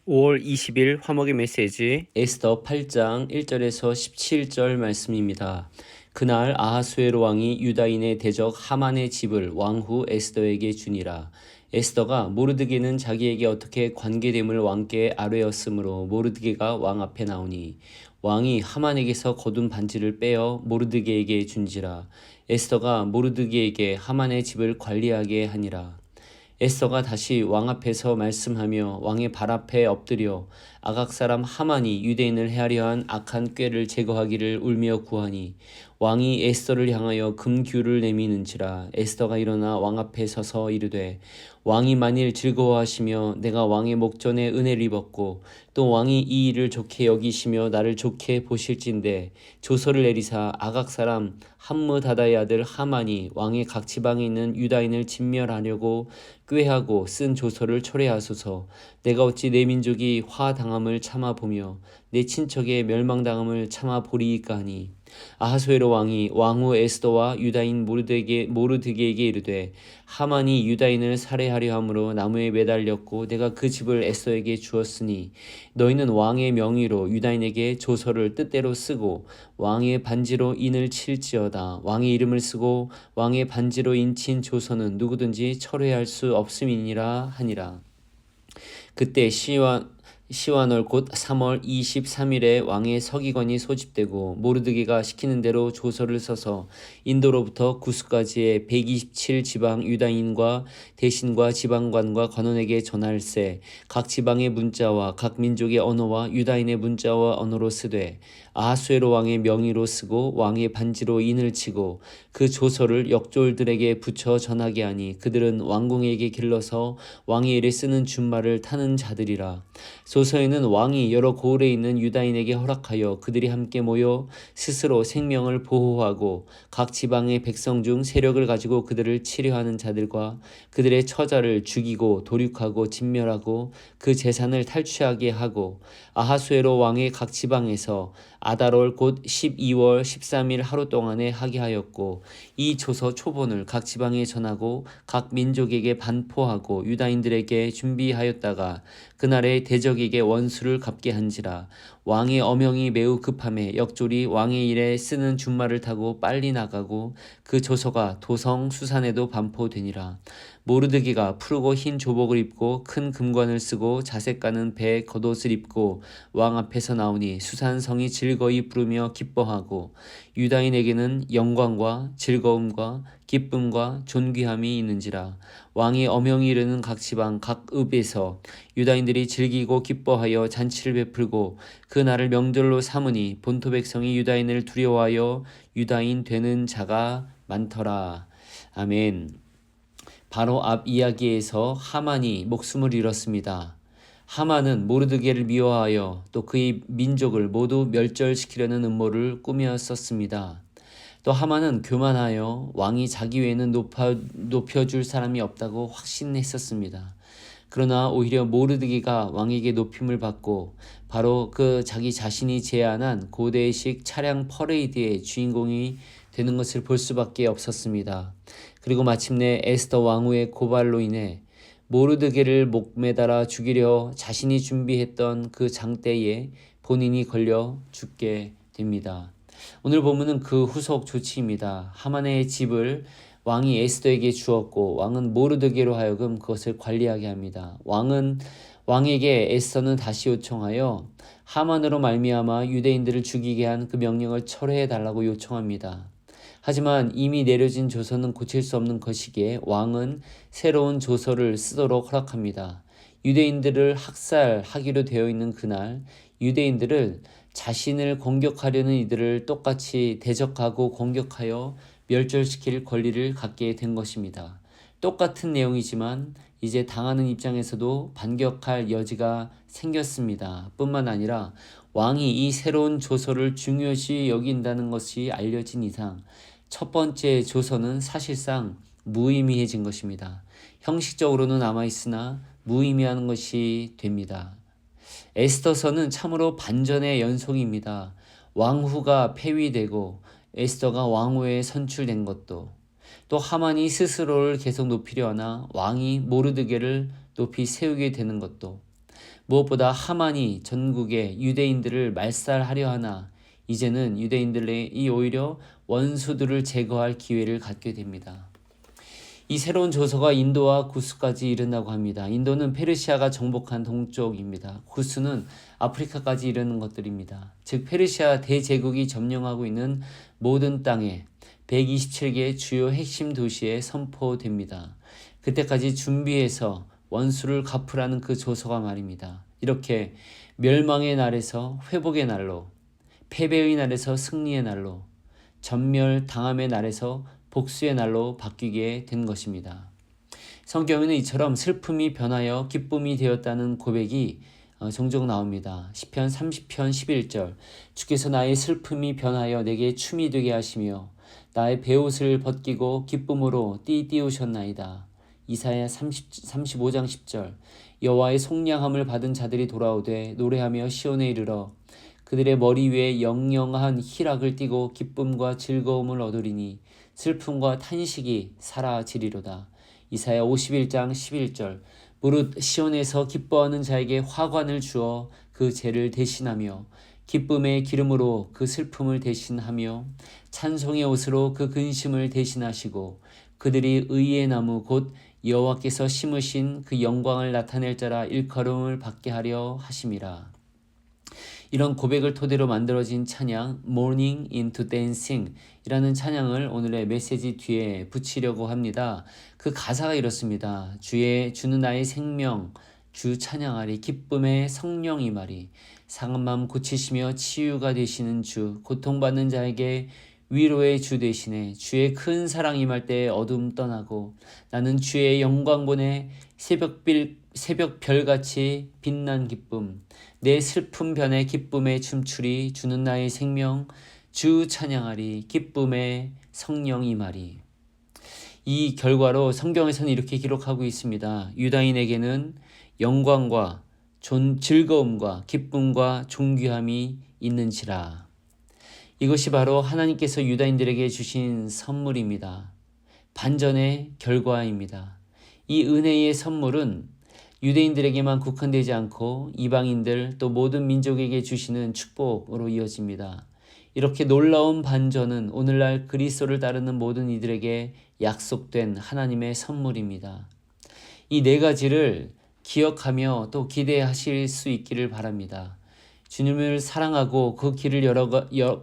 5월 20일 화목의 메시지 에스더 8장 1절에서 17절 말씀입니다. 그날 아하수에로 왕이 유다인의 대적 하만의 집을 왕후 에스더에게 주니라. 에스더가 모르드게는 자기에게 어떻게 관계됨을 왕께 아뢰었으므로 모르드게가 왕 앞에 나오니 왕이 하만에게서 거둔 반지를 빼어 모르드게에게 준지라. 에스더가 모르드게에게 하만의 집을 관리하게 하니라. 에스더가 다시 왕 앞에서 말씀하며 왕의 발 앞에 엎드려 아각 사람 하만이 유대인을 해하려 한 악한 꾀를 제거하기를 울며 구하니 왕이 에스더를 향하여 금규를 내미는지라. 에스더가 일어나 왕 앞에 서서 이르되 왕이 만일 즐거워하시며 내가 왕의 목전에 은혜를 입었고 또 왕이 이 일을 좋게 여기시며 나를 좋게 보실진대 조서를 내리사 아각 사람 함므다다의 아들 하만이 왕의 각 지방에 있는 유다인을 진멸하려고 꾀하고 쓴 조서를 철회하소서. 내가 어찌 내 민족이 화당함을 참아보며 내 친척의 멸망당함을 참아보리이까 하니 아하수에로 왕이 왕후 에스더와 유다인 모르드게에게 이르되 하만이 유다인을 살해하려 함으로 나무에 매달렸고 내가 그 집을 에스더에게 주었으니 너희는 왕의 명의로 유다인에게 조서를 뜻대로 쓰고 왕의 반지로 인을 칠지어다. 왕의 이름을 쓰고 왕의 반지로 인친 조서는 누구든지 철회할 수 없음이니라 하니라. 그때 시완월 곧 3월 23일에 왕의 서기관이 소집되고 모르드게가 시키는 대로 조서를 써서 인도로부터 구스까지의 127지방 유다인과 대신과 지방관과 관원에게 전할세. 각 지방의 문자와 각 민족의 언어와 유다인의 문자와 언어로 쓰되 아하수에로 왕의 명의로 쓰고 왕의 반지로 인을 치고 그 조서를 역졸들에게 붙여 전하게 하니 그들은 왕궁에게 길러서 왕의 일에 쓰는 준말을 타는 자들이라. 조서에는 왕이 여러 고을에 있는 유다인에게 허락하여 그들이 함께 모여 스스로 생명을 보호하고 각 지방의 백성 중 세력을 가지고 그들을 치료하는 자들과 그들의 처자를 죽이고 도륙하고 진멸하고 그 재산을 탈취하게 하고 아하수에로 왕의 각 지방에서 아달월 곧 12월 13일 하루 동안에 하게 하였고 이 조서 초본을 각 지방에 전하고 각 민족에게 반포하고 유다인들에게 준비하였다가 그날에 대적에게 원수를 갚게 한지라. 왕의 어명이 매우 급함에 역졸이 왕의 일에 쓰는 준말을 타고 빨리 나가고 그 조서가 도성 수산에도 반포되니라. 모르드게가 푸르고 흰 조복을 입고 큰 금관을 쓰고 자색 가는 배 겉옷을 입고 왕 앞에서 나오니 수산성이 즐거이 부르며 기뻐하고 유다인에게는 영광과 즐거움과 기쁨과 존귀함이 있는지라. 왕이 어명이 이르는 각 지방 각 읍에서 유다인들이 즐기고 기뻐하여 잔치를 베풀고 그 날을 명절로 삼으니 본토 백성이 유다인을 두려워하여 유다인 되는 자가 많더라. 아멘. 바로 앞 이야기에서 하만이 목숨을 잃었습니다. 하만은 모르드게를 미워하여 또 그의 민족을 모두 멸절시키려는 음모를 꾸몄었습니다. 또 하만은 교만하여 왕이 자기 외에는 높여줄 사람이 없다고 확신했었습니다. 그러나 오히려 모르드게가 왕에게 높임을 받고 바로 그 자기 자신이 제안한 고대식 차량 퍼레이드의 주인공이 되는 것을 볼 수밖에 없었습니다. 그리고 마침내 에스더 왕후의 고발로 인해 모르드게를 목매달아 죽이려 자신이 준비했던 그 장대에 본인이 걸려 죽게 됩니다. 오늘 본문은 그 후속 조치입니다. 하만의 집을 왕이 에스더에게 주었고 왕은 모르드게로 하여금 그것을 관리하게 합니다. 왕에게 에스더는 다시 요청하여 하만으로 말미암아 유대인들을 죽이게 한 그 명령을 철회해 달라고 요청합니다. 하지만 이미 내려진 조서는 고칠 수 없는 것이기에 왕은 새로운 조서를 쓰도록 허락합니다. 유대인들을 학살하기로 되어 있는 그날 유대인들을 자신을 공격하려는 이들을 똑같이 대적하고 공격하여 멸절시킬 권리를 갖게 된 것입니다. 똑같은 내용이지만 이제 당하는 입장에서도 반격할 여지가 생겼습니다. 뿐만 아니라 왕이 이 새로운 조서를 중요시 여긴다는 것이 알려진 이상 첫 번째 조서는 사실상 무의미해진 것입니다. 형식적으로는 남아있으나 무의미한 것이 됩니다. 에스더서는 참으로 반전의 연속입니다. 왕후가 폐위되고 에스더가 왕후에 선출된 것도 또 하만이 스스로를 계속 높이려 하나 왕이 모르드게를 높이 세우게 되는 것도 무엇보다 하만이 전국의 유대인들을 말살하려 하나 이제는 유대인들이 오히려 원수들을 제거할 기회를 갖게 됩니다. 이 새로운 조서가 인도와 구스까지 이른다고 합니다. 인도는 페르시아가 정복한 동쪽입니다. 구스는 아프리카까지 이르는 것들입니다. 즉 페르시아 대제국이 점령하고 있는 모든 땅에 127개 주요 핵심 도시에 선포됩니다. 그때까지 준비해서 원수를 갚으라는 그 조서가 말입니다. 이렇게 멸망의 날에서 회복의 날로, 패배의 날에서 승리의 날로, 전멸당함의 날에서 복수의 날로 바뀌게 된 것입니다. 성경에는 이처럼 슬픔이 변하여 기쁨이 되었다는 고백이 종종 나옵니다. 시편 30편 11절 주께서 나의 슬픔이 변하여 내게 춤이 되게 하시며 나의 베옷을 벗기고 기쁨으로 띠띠우셨나이다. 이사야 35장 10절 여호와의 속량함을 받은 자들이 돌아오되 노래하며 시온에 이르러 그들의 머리 위에 영영한 희락을 띠고 기쁨과 즐거움을 얻으리니 슬픔과 탄식이 사라지리로다. 이사야 51장 11절 무릇 시온에서 기뻐하는 자에게 화관을 주어 그 죄를 대신하며 기쁨의 기름으로 그 슬픔을 대신하며 찬송의 옷으로 그 근심을 대신하시고 그들이 의의 나무 곧 여호와께서 심으신 그 영광을 나타낼 자라 일컬음을 받게 하려 하심이라. 이런 고백을 토대로 만들어진 찬양 Morning into Dancing 이라는 찬양을 오늘의 메시지 뒤에 붙이려고 합니다. 그 가사가 이렇습니다. 주는 나의 생명 주 찬양하리 기쁨의 성령 임하리 상한 마음 고치시며 치유가 되시는 주 고통받는 자에게 위로의 주 되시네 주의 큰 사랑 임할 때 어둠 떠나고 나는 주의 영광 보내 새벽별같이 빛난 기쁨 내 슬픔 변에 기쁨의 춤추리 주는 나의 생명 주 찬양하리 기쁨의 성령 임하리. 이 결과로 성경에서는 이렇게 기록하고 있습니다. 유다인에게는 영광과 즐거움과 기쁨과 존귀함이 있는지라. 이것이 바로 하나님께서 유다인들에게 주신 선물입니다. 반전의 결과입니다. 이 은혜의 선물은 유대인들에게만 국한되지 않고 이방인들 또 모든 민족에게 주시는 축복으로 이어집니다. 이렇게 놀라운 반전은 오늘날 그리스도를 따르는 모든 이들에게 약속된 하나님의 선물입니다. 이 네 가지를 기억하며 또 기대하실 수 있기를 바랍니다. 주님을 사랑하고 그 길을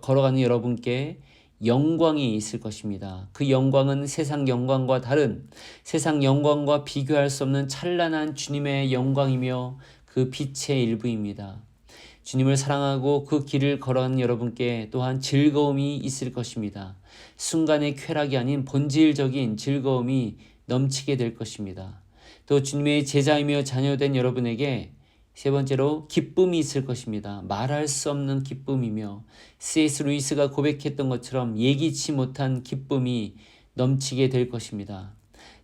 걸어가는 여러분께 영광이 있을 것입니다. 그 영광은 세상 영광과 다른 세상 영광과 비교할 수 없는 찬란한 주님의 영광이며 그 빛의 일부입니다. 주님을 사랑하고 그 길을 걸어가는 여러분께 또한 즐거움이 있을 것입니다. 순간의 쾌락이 아닌 본질적인 즐거움이 넘치게 될 것입니다. 또 주님의 제자이며 자녀된 여러분에게 세 번째로 기쁨이 있을 것입니다. 말할 수 없는 기쁨이며 C.S. 루이스가 고백했던 것처럼 예기치 못한 기쁨이 넘치게 될 것입니다.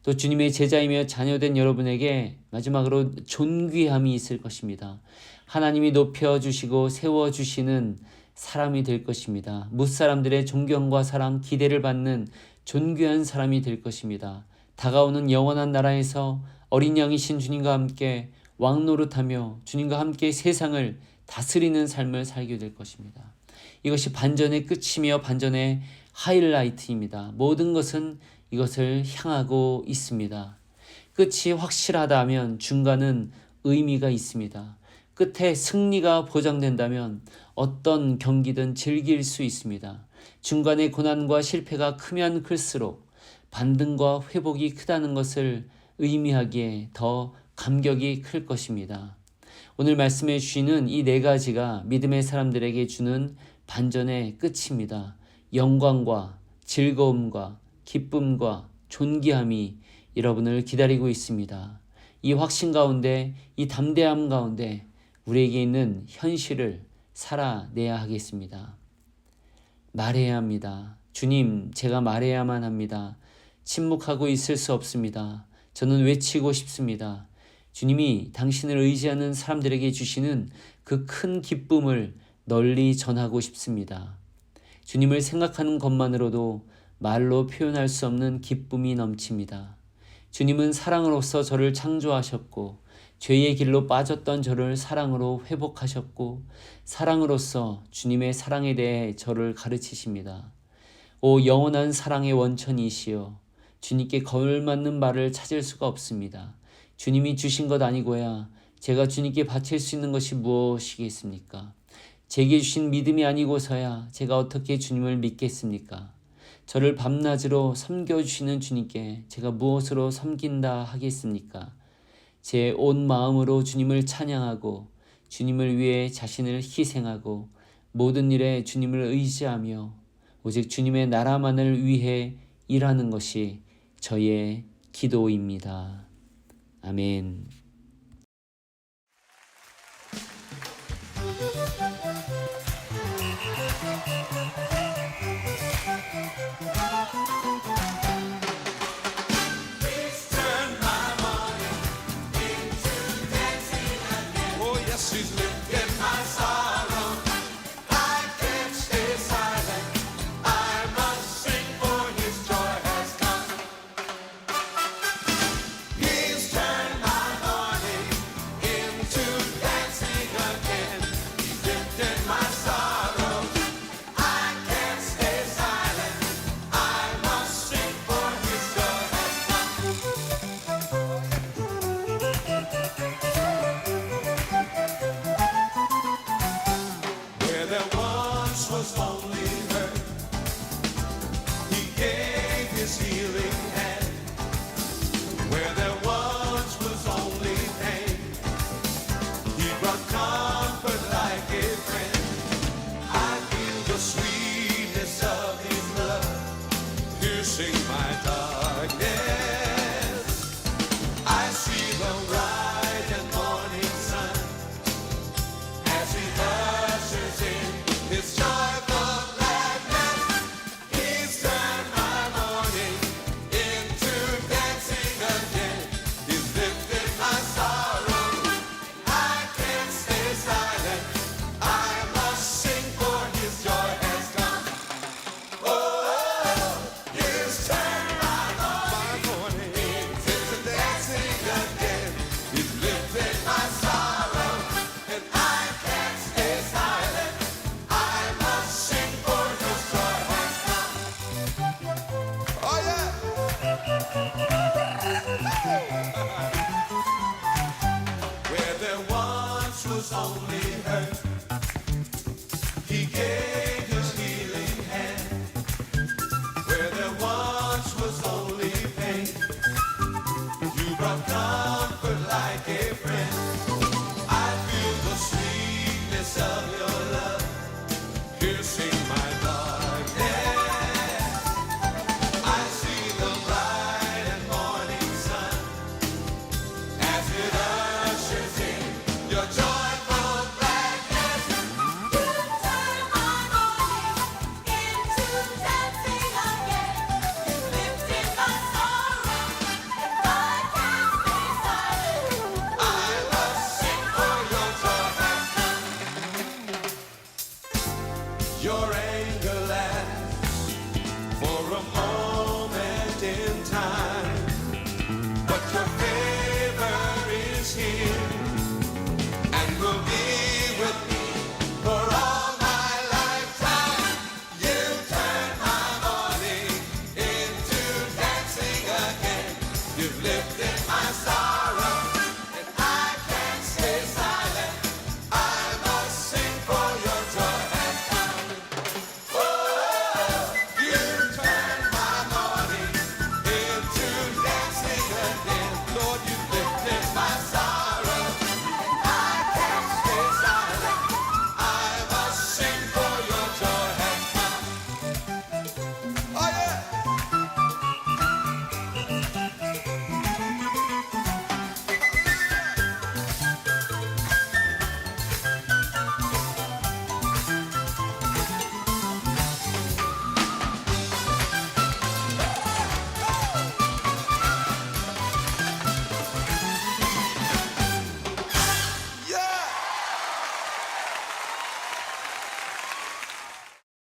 또 주님의 제자이며 자녀된 여러분에게 마지막으로 존귀함이 있을 것입니다. 하나님이 높여주시고 세워주시는 사람이 될 것입니다. 무사람들의 존경과 사랑, 기대를 받는 존귀한 사람이 될 것입니다. 다가오는 영원한 나라에서 어린 양이신 주님과 함께 왕노릇하며 주님과 함께 세상을 다스리는 삶을 살게 될 것입니다. 이것이 반전의 끝이며 반전의 하이라이트입니다. 모든 것은 이것을 향하고 있습니다. 끝이 확실하다면 중간은 의미가 있습니다. 끝에 승리가 보장된다면 어떤 경기든 즐길 수 있습니다. 중간의 고난과 실패가 크면 클수록 반등과 회복이 크다는 것을 의미하기에 더 감격이 클 것입니다. 오늘 말씀해 주시는 이 네 가지가 믿음의 사람들에게 주는 반전의 끝입니다. 영광과 즐거움과 기쁨과 존귀함이 여러분을 기다리고 있습니다. 이 확신 가운데, 이 담대함 가운데 우리에게 있는 현실을 살아내야 하겠습니다. 말해야 합니다. 주님, 제가 말해야만 합니다. 침묵하고 있을 수 없습니다. 저는 외치고 싶습니다. 주님이 당신을 의지하는 사람들에게 주시는 그 큰 기쁨을 널리 전하고 싶습니다. 주님을 생각하는 것만으로도 말로 표현할 수 없는 기쁨이 넘칩니다. 주님은 사랑으로서 저를 창조하셨고 죄의 길로 빠졌던 저를 사랑으로 회복하셨고 사랑으로서 주님의 사랑에 대해 저를 가르치십니다. 오 영원한 사랑의 원천이시여, 주님께 걸맞는 말을 찾을 수가 없습니다. 주님이 주신 것 아니고야 제가 주님께 바칠 수 있는 것이 무엇이겠습니까? 제게 주신 믿음이 아니고서야 제가 어떻게 주님을 믿겠습니까? 저를 밤낮으로 섬겨주시는 주님께 제가 무엇으로 섬긴다 하겠습니까? 제 온 마음으로 주님을 찬양하고 주님을 위해 자신을 희생하고 모든 일에 주님을 의지하며 오직 주님의 나라만을 위해 일하는 것이 저의 기도입니다. 아멘. Lord, you lifted my soul.